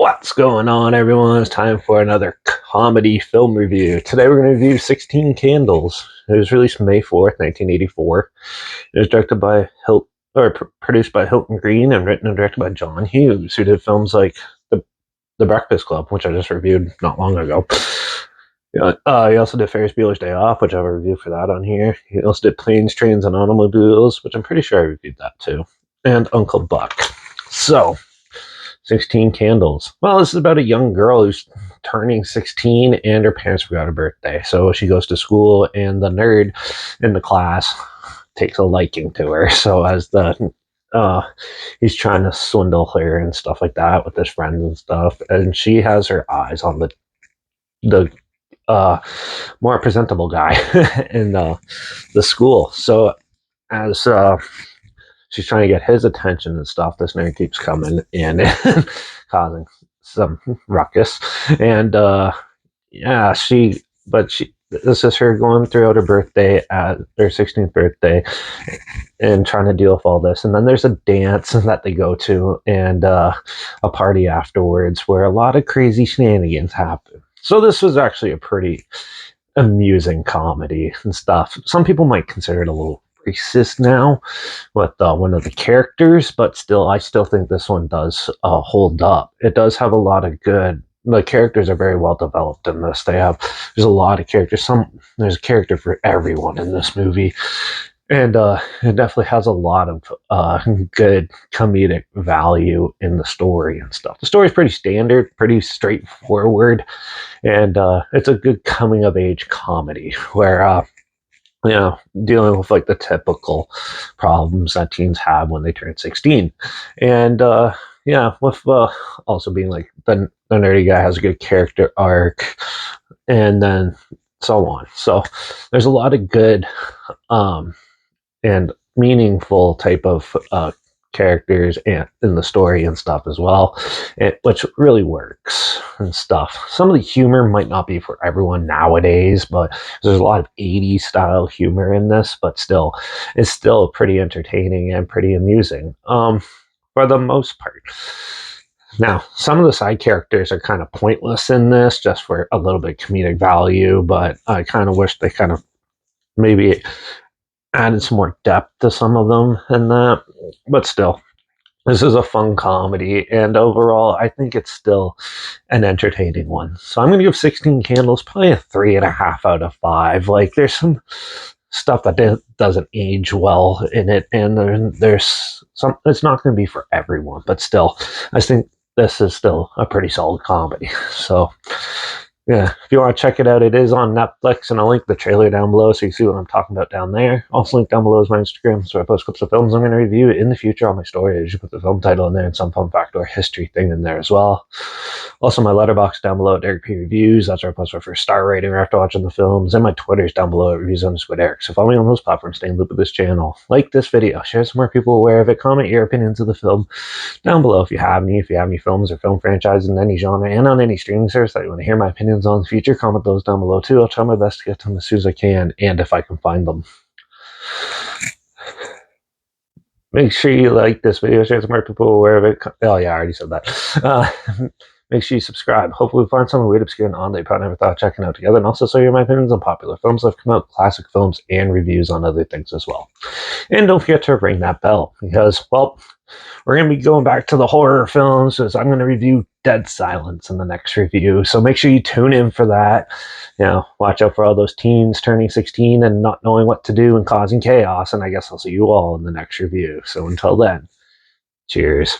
What's going on, everyone? It's time for another comedy film review. Today we're going to review 16 Candles. It was released May 4th, 1984. It was directed by produced by Hilton Green and written and directed by John Hughes, who did films like The Breakfast Club, which I just reviewed not long ago. He also did Ferris Bueller's Day Off, which I have a review for that on here. He also did Planes, Trains, and Automobiles, which I'm pretty sure I reviewed that too. And Uncle Buck. So, 16 Candles. Well, this is about a young girl who's turning 16 and her parents forgot her birthday. So she goes to school and the nerd in the class takes a liking to her. So as he's trying to swindle her and stuff like that with his friends and stuff. And she has her eyes on the more presentable guy in the school. So as she's trying to get his attention and stuff, this nerd keeps coming and causing some ruckus. And this is her going throughout her birthday at her 16th birthday and trying to deal with all this. And then there's a dance that they go to and a party afterwards where a lot of crazy shenanigans happen. So this was actually a pretty amusing comedy and stuff. Some people might consider it a little racist now with one of the characters, but I still think this one does hold up. It does have a lot of the characters are very well developed in this. There's a lot of characters. There's a character for everyone in this movie. And it definitely has a lot of good comedic value in the story and stuff. The story is pretty standard, pretty straightforward, and it's a good coming of age comedy where dealing with like the typical problems that teens have when they turn 16. And with also being like the nerdy guy has a good character arc, and then so on. So there's a lot of good and meaningful type of characters in the story and stuff as well, which really works and stuff. Some of the humor might not be for everyone nowadays, but there's a lot of 80s style humor in this, but it's still pretty entertaining and pretty amusing for the most part. Now, some of the side characters are kind of pointless in this just for a little bit of comedic value, but I kind of wish they kind of maybe added some more depth to some of them and that, but still, this is a fun comedy, and overall, I think it's still an entertaining one. So I'm going to give 16 Candles probably a 3.5 out of 5. Like, there's some stuff that doesn't age well in it, and there's some. It's not going to be for everyone, but still, I think this is still a pretty solid comedy. So, yeah, if you want to check it out, it is on Netflix, and I'll link the trailer down below so you see what I'm talking about down there. Also, link down below is my Instagram, so I post clips of films I'm going to review in the future on my story. I usually put the film title in there and some fun fact or history thing in there as well. Also, my Letterbox down below at Derek P Reviews. That's where I post my first star rating after watching the films. And my Twitter's down below at Reviews_Derek. So follow me on those platforms, stay in loop with this channel. Like this video, share so more people aware of it, comment your opinions of the film down below if you have any films or film franchises in any genre and on any streaming service that you want to hear my opinions on in the future, comment those down below too. I'll try my best to get to them as soon as I can and if I can find them. Make sure you like this video, share some more people aware of it. Oh yeah, I already said that. Make sure you subscribe. Hopefully we find something weird, obscure, and on that you probably never thought of checking out together. And also share my opinions on popular films that have come out, classic films, and reviews on other things as well. And don't forget to ring that bell because, well, we're going to be going back to the horror films, so I'm going to review Dead Silence in the next review. So make sure you tune in for that. Watch out for all those teens turning 16 and not knowing what to do and causing chaos. And I guess I'll see you all in the next review. So until then, cheers.